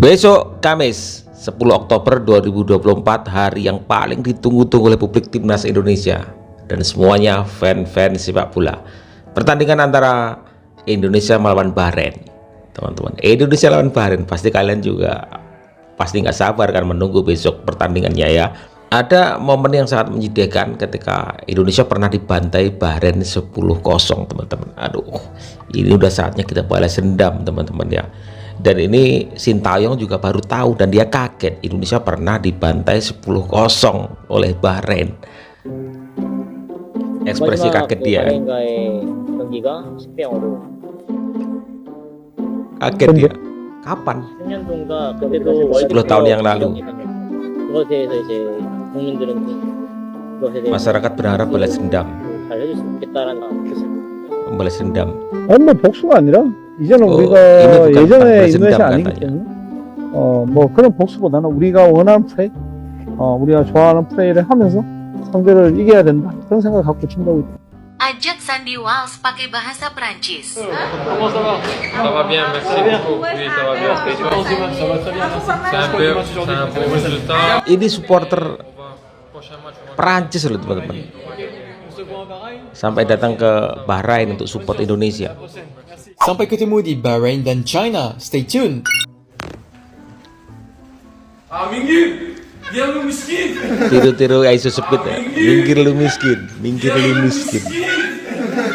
Besok Kamis 10 Oktober 2024, hari yang paling ditunggu-tunggu oleh publik timnas Indonesia dan semuanya fan-fan sepak bola. Pertandingan antara Indonesia melawan Bahrain. Teman-teman, Indonesia lawan Bahrain, pasti kalian juga pasti nggak sabar kan menunggu besok pertandingannya ya. Ada momen yang sangat menyedihkan ketika Indonesia pernah dibantai Bahrain 10-0, teman-teman. Aduh, ini udah saatnya kita balas dendam, teman-teman ya. Dan ini Sintayong juga baru tahu dan dia kaget Indonesia pernah dibantai 10-0 oleh Bahrain. Ekspresi kaget dia. Kaget dia. Kapan? 10 tahun yang lalu. Masyarakat berharap balas dendam. Membalas dendam. 뭐 복수가 아니라 이제는 우리가 예전에 인도네시아 아니기 때문에 뭐 그런 복수보다는 우리가 원하는 플레이, 우리가 좋아하는 플레이를 하면서 상대를 이겨야 된다 그런 생각 갖고 친다고. Ajak Sandy Walsh pakai bahasa Prancis. Ça va bien, merci beaucoup. Oui, ça va bien. C'est un peu résultat. Ini supporter Prancis loh teman-teman, sampai datang ke Bahrain untuk support Indonesia. Sampai ketemu di Bahrain dan China. Stay tuned. Minggir! Dia lu miskin! Tiru-tiru Aisu Speed ya. Minggir lu miskin, minggir lu miskin.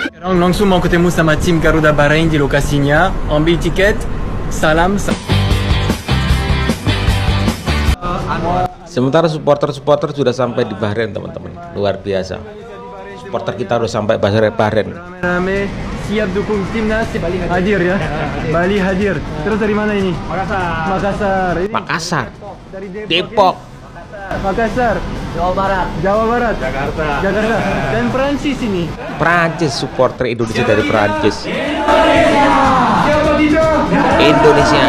Sekarang langsung mau ketemu sama tim Garuda Bahrain di lokasinya. Ambil tiket. Salam. Sementara supporter-supporter sudah sampai di Bahrain, teman-teman. Luar biasa. Supporter kita udah sampai Bahrain. Rame, siap dukung timnas. Hadir ya. Bali hadir. Terus dari mana ini? Makassar. Ini Makassar, dari Depok, Makassar, Jawa Barat, Jakarta, dan Prancis ini. Prancis, supporter Indonesia dari Prancis. Indonesia.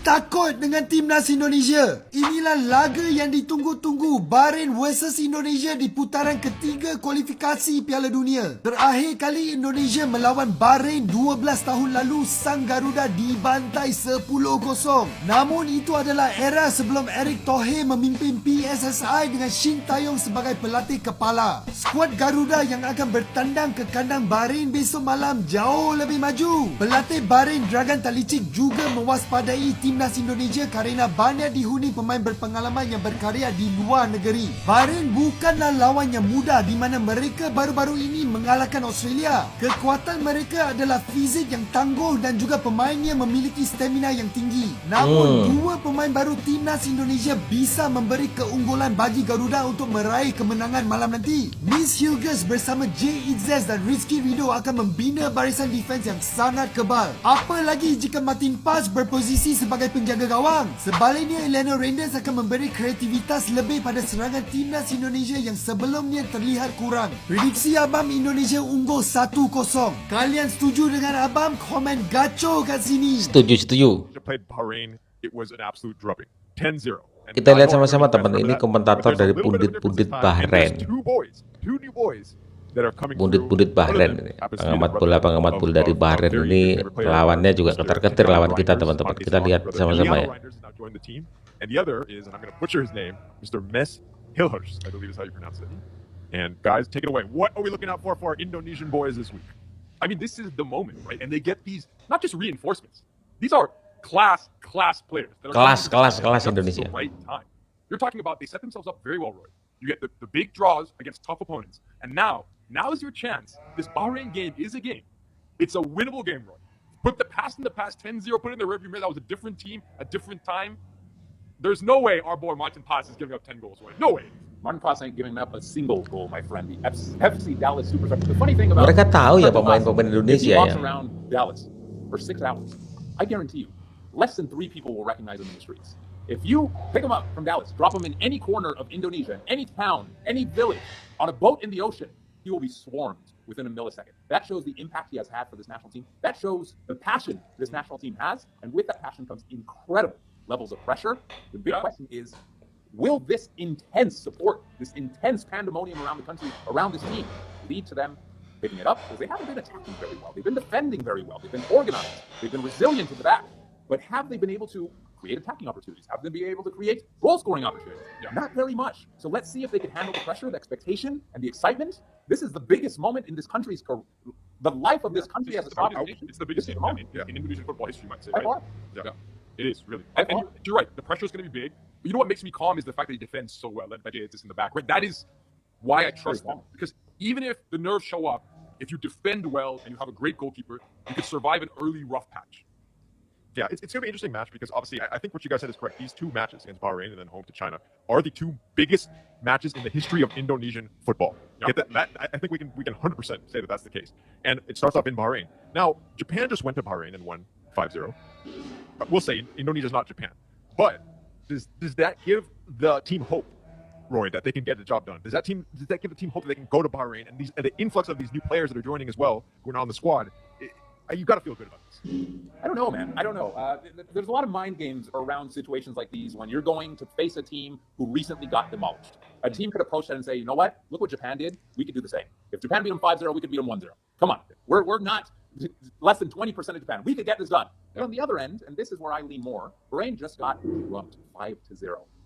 Takut dengan timnas Indonesia. Inilah laga yang ditunggu-tunggu, Bahrain versus Indonesia di putaran ketiga kualifikasi Piala Dunia. Terakhir kali Indonesia melawan Bahrain 12 tahun lalu, sang Garuda dibantai 10-0. Namun itu adalah era sebelum Erick Thohir memimpin PSSI dengan Sintayong sebagai pelatih kepala. Skuad Garuda yang akan bertandang ke kandang Bahrain besok malam jauh lebih maju. Pelatih Bahrain Dragan Talicik juga mewaspadai timnas Indonesia kerana banyak dihuni pemain berpengalaman yang berkarya di luar negeri. Bahrain bukanlah lawan yang mudah di mana mereka baru-baru ini mengalahkan Australia. Kekuatan mereka adalah fizik yang tangguh dan juga pemainnya memiliki stamina yang tinggi. Namun dua pemain baru timnas Indonesia bisa memberi keunggulan bagi Garuda untuk meraih kemenangan malam nanti. Miss Hughes bersama Jay Izzez dan Rizky Ridho akan membina barisan defense yang sangat kebal. Apalagi jika Martin Paz berposisi sebagai penjaga gawang. Sebaliknya, Eleno Reynders akan memberi kreativitas lebih pada serangan timnas Indonesia yang sebelumnya terlihat kurang. Prediksi Abam Indonesia unggul 1-0. Kalian setuju dengan Abam? Komen gaco kat sini. Setuju. Kita lihat sama-sama teman, ini komentator dari pundit-pundit Bahrain. Pundit-pundit Bahrain ini. Pengamat bola dari Bahrain ini lawannya juga ketar-ketir lawan kita, teman-teman. Kita lihat sama-sama ya. And the other is, and I'm going to butcher his name, Mr. Mes Hilhurst, I believe is how you pronounce it. And guys, take it away. What are we looking out for our Indonesian boys this week? I mean, this is the moment, right? And they get these, not just reinforcements. These are class players. Kelas Indonesia. Right time. You're talking about they set themselves up very well, Roy. You get the big draws against tough opponents. And now is your chance. This Bahrain game is a game. It's a winnable game, Roy. Put the past in the past, 10-0, put it in the rearview mirror. That was a different team, a different time. There's no way our boy Martin Paz is giving up 10 goals, Roy. No way. Martin Paz ain't giving up a single goal, my friend. The FC Dallas Superstars. The funny thing about Mereka tahu ya pemain-pemain Indonesia if he walks ya. around Dallas for 6 hours, I guarantee you, less than 3 people will recognize him in the streets. If you pick him up from Dallas, drop him in any corner of Indonesia, any town, any village, on a boat in the ocean, he will be swarmed within a millisecond. That shows the impact he has had for this national team. That shows the passion this national team has, and with that passion comes incredible levels of pressure. The big question is, will this intense support, this intense pandemonium around the country, around this team, lead to them picking it up? Because they haven't been attacking very well. They've been defending very well. They've been organized. They've been resilient in the back. But have they been able to create attacking opportunities? Have they been able to create goal-scoring opportunities? Not very much. So let's see if they can handle the pressure, the expectation, and the excitement. This is the biggest moment in this country's the life of this country as a soccer nation. It's the biggest game in Indonesian football history, you might say. By Right? far. Yeah, it is really. And you're right. The pressure is going to be big. But you know what makes me calm is the fact that he defends so well. That is in the back. Right. That is why I trust him. Because even if the nerves show up, if you defend well and you have a great goalkeeper, you could survive an early rough patch. Yeah, it's going to be an interesting match because obviously I think what you guys said is correct. These two matches against Bahrain and then home to China are the two biggest matches in the history of Indonesian football. Yeah. I think we can 100% say that that's the case. And it starts off in Bahrain. Now, Japan just went to Bahrain and won 5-0. We'll say Indonesia's not Japan. But does that give the team hope, Roy, that they can get the job done? Does that give the team hope that they can go to Bahrain and the influx of these new players that are joining as well, who are now on the squad? You got to feel good about this. I don't know, man. I don't know. There's a lot of mind games around situations like these when you're going to face a team who recently got demolished. A team could approach that and say, you know what? Look what Japan did. We could do the same. If Japan beat them 5-0, we could beat them 1-0. Come on. We're not less than 20% of Japan. We could get this done. But on the other end, and this is where I lean more, Bahrain just got drubbed 5-0.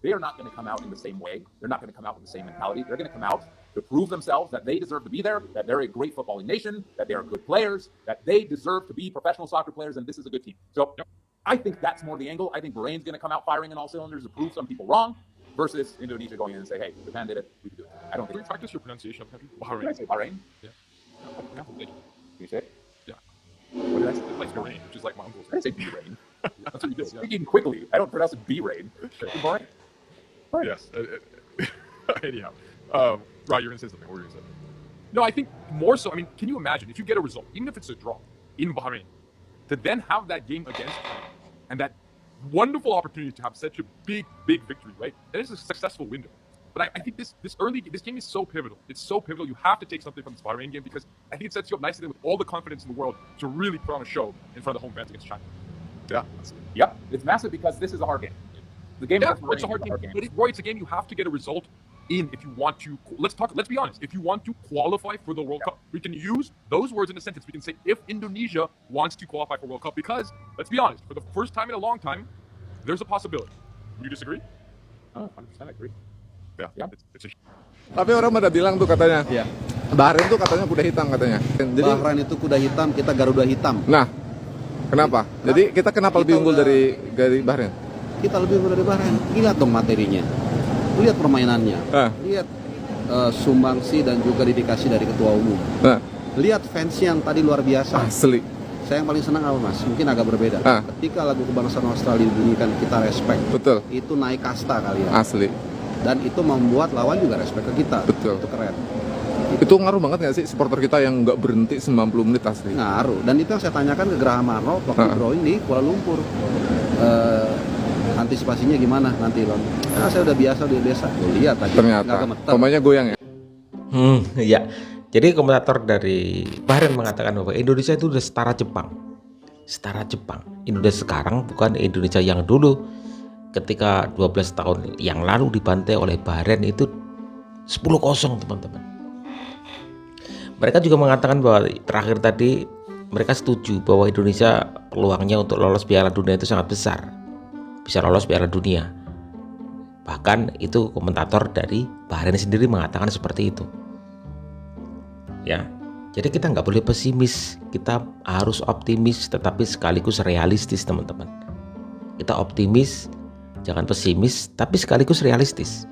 They are not going to come out in the same way. They're not going to come out with the same mentality. They're going to come out to prove themselves that they deserve to be there, that they're a great footballing nation, that they are good players, that they deserve to be professional soccer players, and this is a good team. So I think that's more the angle. I think Bahrain's going to come out firing in all cylinders to prove some people wrong, versus Indonesia going in and say, hey, Japan did it, we can do it. I don't think Can you practice your pronunciation of the country? Did I say Bahrain? Yeah. Can you say it? Yeah. What did I say? Like Bahrain, which is like my uncle's. I didn't say B-Rain. That's what you did. Yeah. Speaking quickly, I don't pronounce it B-Rain. Bahrain. Yes. Anyhow. Right, you're going to say something. What were you going to say? No, I think more so. I mean, can you imagine if you get a result, even if it's a draw in Bahrain, to then have that game against China and that wonderful opportunity to have such a big victory, right? That is a successful window. But I think this game is so pivotal. It's so pivotal. You have to take something from this Bahrain game because I think it sets you up nicely with all the confidence in the world to really put on a show in front of the home fans against China. Yeah. Yep, it's massive because this is a hard game. The game Yeah, against Bahrain it's a hard is game. But Roy, it's a game you have to get a result in if you want to. Let's be honest. If you want to qualify for the World Cup, we can use those words in a sentence. We can say if Indonesia wants to qualify for World Cup, because let's be honest, for the first time in a long time, there's a possibility. Would you disagree? Oh, 100% I agree. Yeah. It's a Tapi orang pada bilang tuh katanya, Bahrain tuh katanya kuda hitam katanya. Jadi Bahrain itu kuda hitam, kita Garuda hitam. Nah, kenapa? Jadi kita kenapa lebih unggul dari Bahrain? Kita lebih unggul dari Bahrain. Lihat dong materinya, lihat permainannya, lihat sumbangsi dan juga dedikasi dari ketua umum. Lihat fans yang tadi luar biasa. Asli. Saya yang paling senang apa mas? Mungkin agak berbeda. Ketika lagu kebangsaan Australia dibunyikan kita respect. Betul. Itu naik kasta kalian. Asli. Dan itu membuat lawan juga respect ke kita. Betul. Itu keren. Itu ngaruh banget nggak sih supporter kita yang nggak berhenti 90 menit asli? Ngaruh. Dan itu yang saya tanyakan ke Graham Arnold waktu drawing di Kuala Lumpur. Antisipasinya gimana nanti bang? Nah, saya udah biasa. Lihat tadi. Ternyata pemainnya goyang ya. Ya. Jadi komentator dari Bahrain mengatakan bahwa Indonesia itu udah setara Jepang. Setara Jepang. Indonesia sekarang bukan Indonesia yang dulu. Ketika 12 tahun yang lalu dibantai oleh Bahrain itu 10-0 teman-teman. Mereka juga mengatakan bahwa terakhir tadi mereka setuju bahwa Indonesia peluangnya untuk lolos Piala Dunia itu sangat besar. Bisa lolos Piala Dunia. Bahkan itu komentator dari Bahrain sendiri mengatakan seperti itu. Ya, jadi kita nggak boleh pesimis, kita harus optimis tetapi sekaligus realistis teman-teman. Kita optimis, jangan pesimis, tapi sekaligus realistis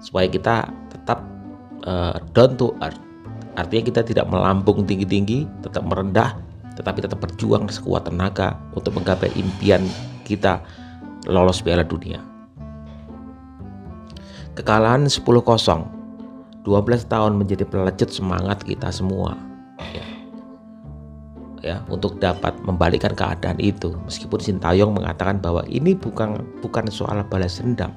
supaya kita tetap down to earth. Artinya kita tidak melambung tinggi-tinggi, tetap merendah, tetapi tetap berjuang sekuat tenaga untuk menggapai impian kita lolos Piala Dunia. Kekalahan 10-0 12 tahun menjadi pelecut semangat kita semua ya untuk dapat membalikkan keadaan itu. Meskipun Sintayong mengatakan bahwa ini bukan soal balas dendam,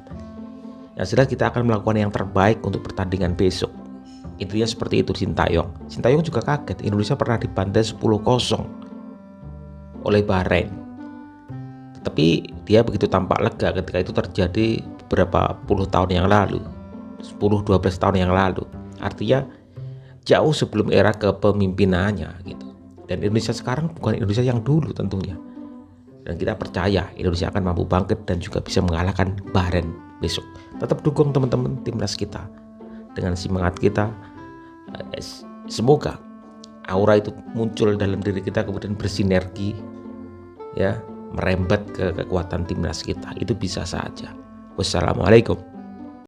yang jelas kita akan melakukan yang terbaik untuk pertandingan besok. Intinya seperti itu. Sintayong juga kaget Indonesia pernah dibantai 10-0 oleh Bahrain, tetapi dia begitu tampak lega ketika itu terjadi beberapa puluh tahun yang lalu, 10-12 tahun yang lalu. Artinya jauh sebelum era kepemimpinannya gitu. Dan Indonesia sekarang bukan Indonesia yang dulu tentunya. Dan kita percaya Indonesia akan mampu bangkit dan juga bisa mengalahkan Bahrain besok. Tetap dukung teman-teman timnas kita dengan semangat kita. Semoga aura itu muncul dalam diri kita, kemudian bersinergi, ya, merembet ke kekuatan timnas kita. Itu bisa saja. Wassalamualaikum.